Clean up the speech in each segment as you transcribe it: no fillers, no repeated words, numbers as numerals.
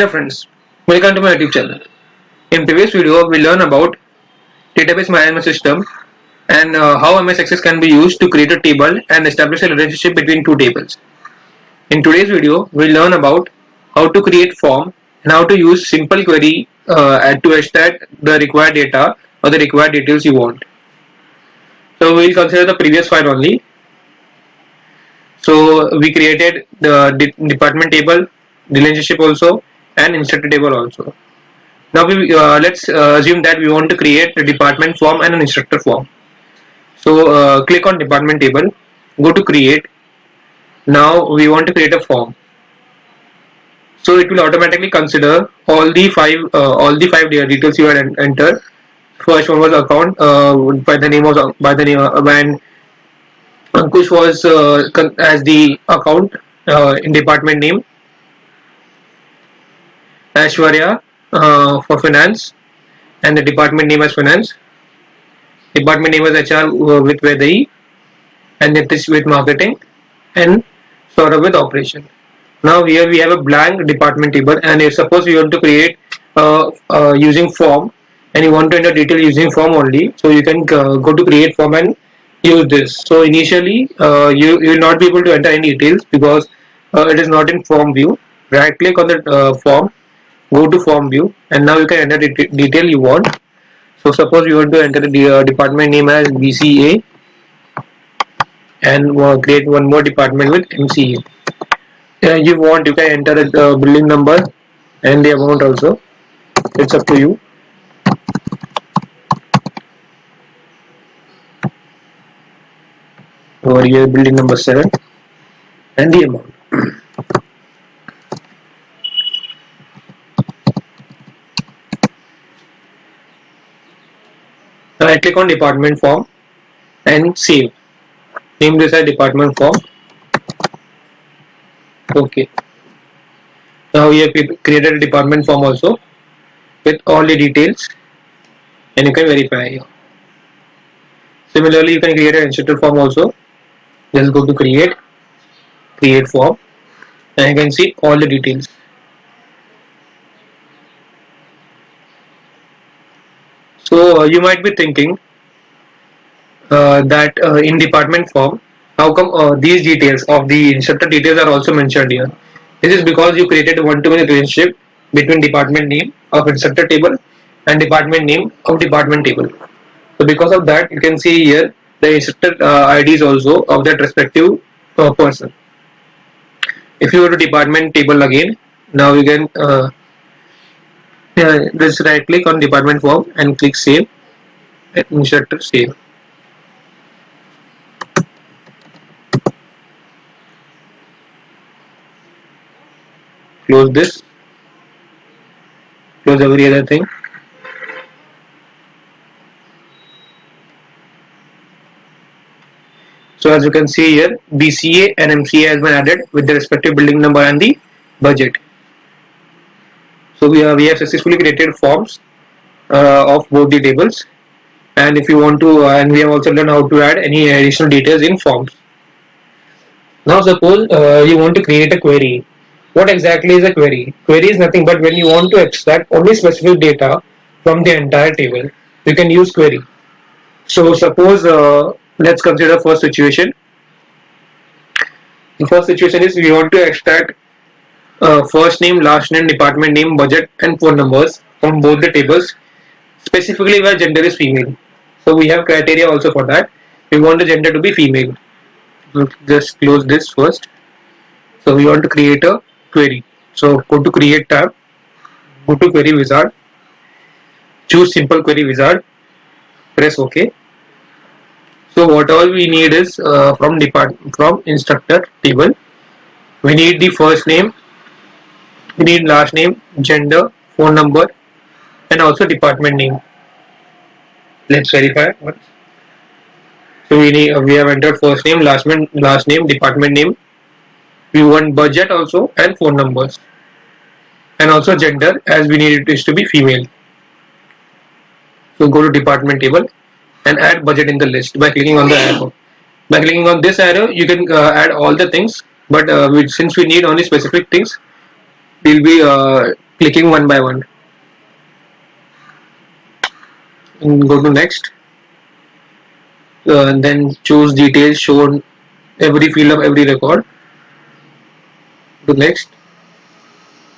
Hello friends, welcome to my YouTube channel. In previous video, we learned about database management system and how MS Access can be used to create a table and establish a relationship between two tables. In today's video, we learn about how to create form and how to use simple query to extract the required data or the required details you want. So we will consider the previous file only. So we created the department table, relationship also, and instructor table also. Now let's assume that we want to create a department form and an instructor form. So click on department table, go to create. Now we want to create a form. So it will automatically consider all the five details you had entered. First one was account by the name when Ankush was as the account in department name. Aishwarya for finance and the department name as finance. Department name as HR with Vedai and Nitish with marketing and Saurabh with operation. Now here we have a blank department table, and if suppose we want to create using form and you want to enter detail using form only, so you can go to create form and use this. So initially you will not be able to enter any details because it is not in form view. Right click on the form, go to form view, and now you can enter the detail you want. So suppose you want to enter the department name as BCA and create one more department with MCA. You can enter the building number and the amount also. It's up to you. Over here building number 7 and the amount. Now I click on department form and save. Name this as department form. Okay. Now we have created a department form also with all the details, and you can verify here. Similarly, you can create an instructor form also. Just go to create form, and you can see all the details. So you might be thinking that in department form, how come these details of the instructor details are also mentioned here? This is because you created a one-to-many relationship between department name of instructor table and department name of department table. So because of that, you can see here the instructor IDs also of that respective person. If you go to department table again, now you can just right click on department form and click save and instructor save. Close this, close every other thing. So as you can see here, BCA and MCA has been added with the respective building number and the budget. So we have successfully created forms of both the tables, and if you want to, and we have also learned how to add any additional details in forms. Now suppose you want to create a query. What exactly is a query? Query is nothing but when you want to extract only specific data from the entire table, you can use query. So suppose let's consider first situation. The first situation is we want to extract first name, last name, department name, budget and phone numbers from both the tables, specifically where gender is female. So we have criteria also for that. We want the gender to be female. Just close this first. So we want to create a query. So go to create tab, go to query wizard, choose simple query wizard, press OK. So what all we need is from instructor table, we need the first name, we need last name, gender, phone number, and also department name. Let's verify once. So we have entered first name, last name, department name. We want budget also and phone numbers, and also gender, as we need it to be female. So go to department table and add budget in the list by clicking on the arrow. By clicking on this arrow, you can add all the things, but since we need only specific things, we'll be clicking one by one. And go to next. And then choose details shown every field of every record. To next.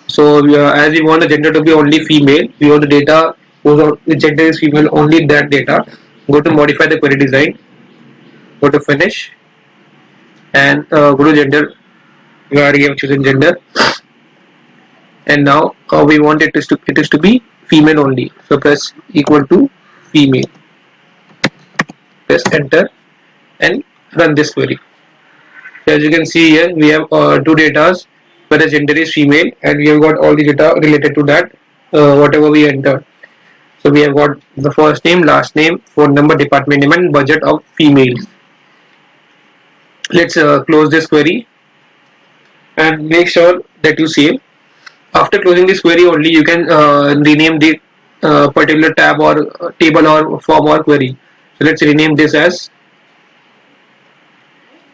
So as we want the gender to be only female, we want the data whose the gender is female, only that data. Go to modify the query design. Go to finish and go to gender. We already have chosen gender, and now we want it is to be female only. So press equal to female. Press enter and run this query. As you can see here, we have two datas where the gender is female, and we have got all the data related to that, whatever we enter. So we have got the first name, last name, phone number, department name, and budget of females. Let's close this query and make sure that you save. After closing this query only, you can rename the particular tab or table or form or query. So let's rename this as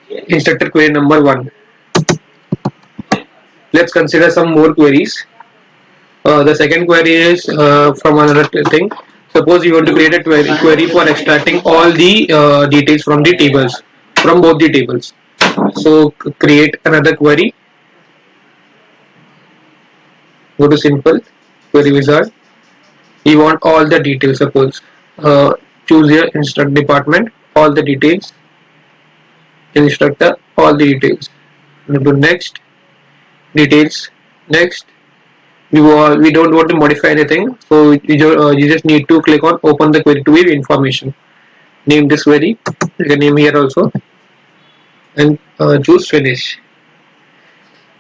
instructor query number 1. Let's consider some more queries. The second query is from another thing. Suppose you want to create a query for extracting all the details from the tables, from both the tables. So create another query. Go to simple query wizard. You want all the details. Suppose choose here instruct department, all the details, instructor, all the details. Go to next, details, next. We don't want to modify anything, so you just need to click on open the query to view information. Name this query. You can name here also, and choose finish.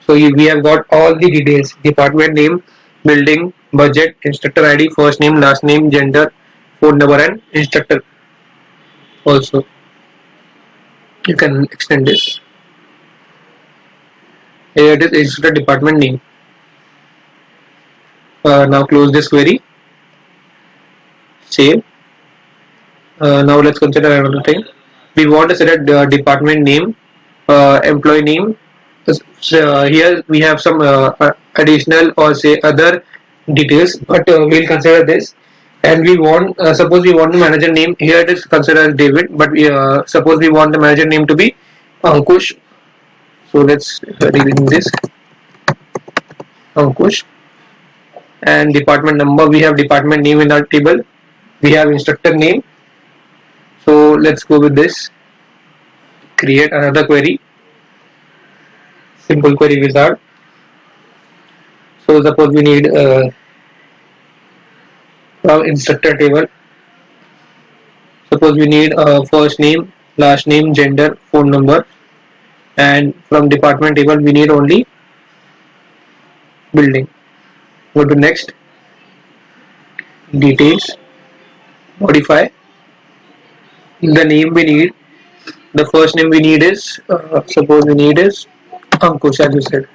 So we have got all the details: department name, building, budget, instructor ID, first name, last name, gender, phone number, and instructor. Also, you can extend this. Here it is instructor department name. Now close this query. Save. Now let's consider another thing. We want to select the department name, employee name. Here we have some additional or say other details, but we'll consider this. And we want, suppose we want the manager name. Here it is considered as David, but we, suppose we want the manager name to be Ankush. So let's rename this Ankush. And department number, we have department name in our table. We have instructor name. So let's go with this. Create another query. Simple query wizard. So suppose we need from instructor table. Suppose we need first name, last name, gender, phone number, and from department table we need only building. Go to next, details, modify. The name we need, the first name we need is suppose we need is Ankush, as you said,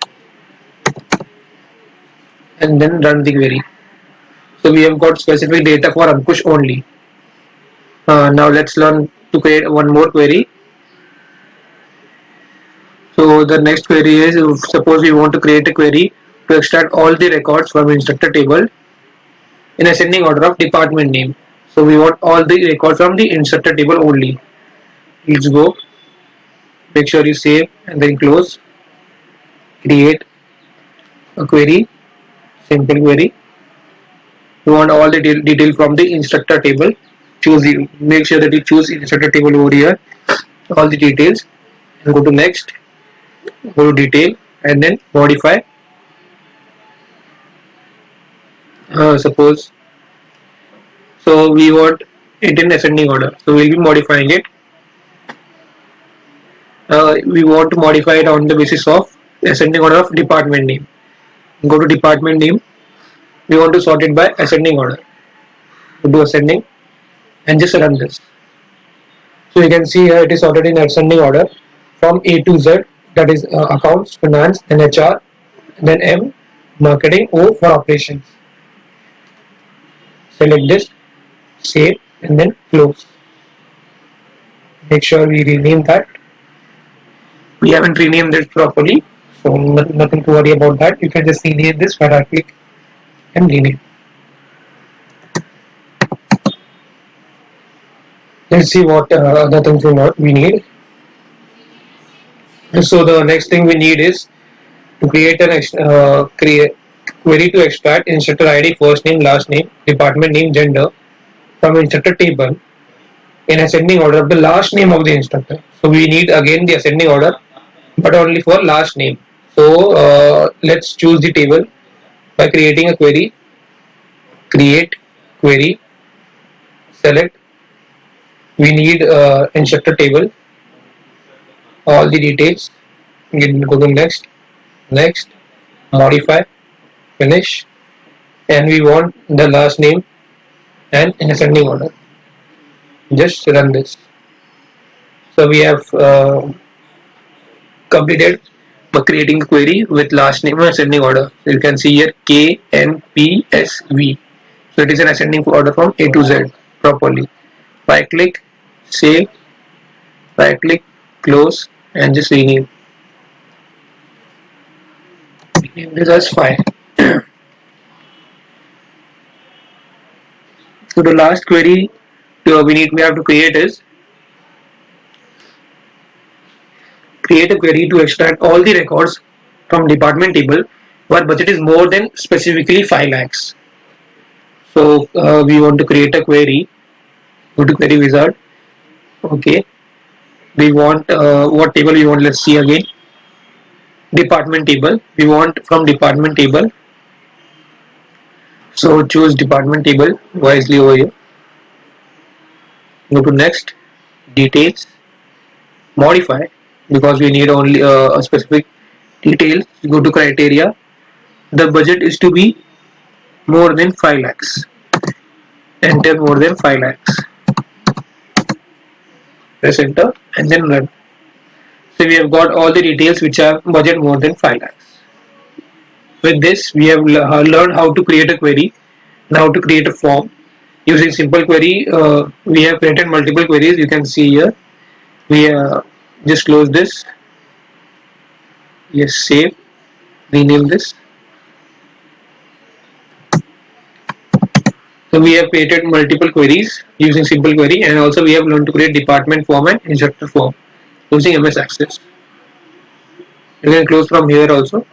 and then run the query. So we have got specific data for Ankush only. Now let's learn to create one more query. So the next query is, suppose we want to create a query to extract all the records from instructor table in ascending order of department name. So we want all the records from the instructor table only. Let's go. Make sure you save and then close. Create a query, simple query. You want all the detail from the instructor table. Make sure that you choose instructor table over here, all the details, and go to next, go to detail, and then modify. Suppose, so we want it in ascending order, so we'll be modifying it. We want to modify it on the basis of ascending order of department name. Go to department name. We want to sort it by ascending order. Do ascending and just run this. So you can see here it is sorted in ascending order from A to Z, that is accounts, finance, then HR, then M, marketing, O for operations. Select this, save, and then close. Make sure we rename that. We haven't renamed it properly, so nothing to worry about that. You can just rename this by right click and rename. Let's see what other things we need. So the next thing we need is to create an create query to extract instructor ID, first name, last name, department name, gender from instructor table in ascending order of the last name of the instructor. So we need again the ascending order, but only for last name. So let's choose the table by creating a query. Create query, select. We need instructor table, all the details. Go to next, next, modify, finish, and we want the last name and in ascending order. Just run this. So we have completed by creating a query with last name and ascending order. So you can see here KNPSV. So it is an ascending order from A to Z properly. Right click, save, right click, close, and just rename. Rename this as file. So the last query we have to create is create a query to extract all the records from department table where budget is more than specifically 5 lakhs. So we want to create a query. Go to query wizard. Okay. We want what table we want. Let's see again. Department table. We want from department table. So choose department table wisely over here. Go to next. Details. Modify, because we need only a specific details. Go to criteria. The budget is to be more than 5 lakhs. Enter more than 5 lakhs. Press enter and then run. So we have got all the details which are budget more than 5 lakhs. With this we have learned how to create a query and how to create a form. Using simple query, we have created multiple queries. You can see here. We just close this. Yes, save. Rename this. So we have created multiple queries using simple query, and also we have learned to create department form and instructor form using MS Access. You can close from here also.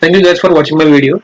Thank you guys for watching my video.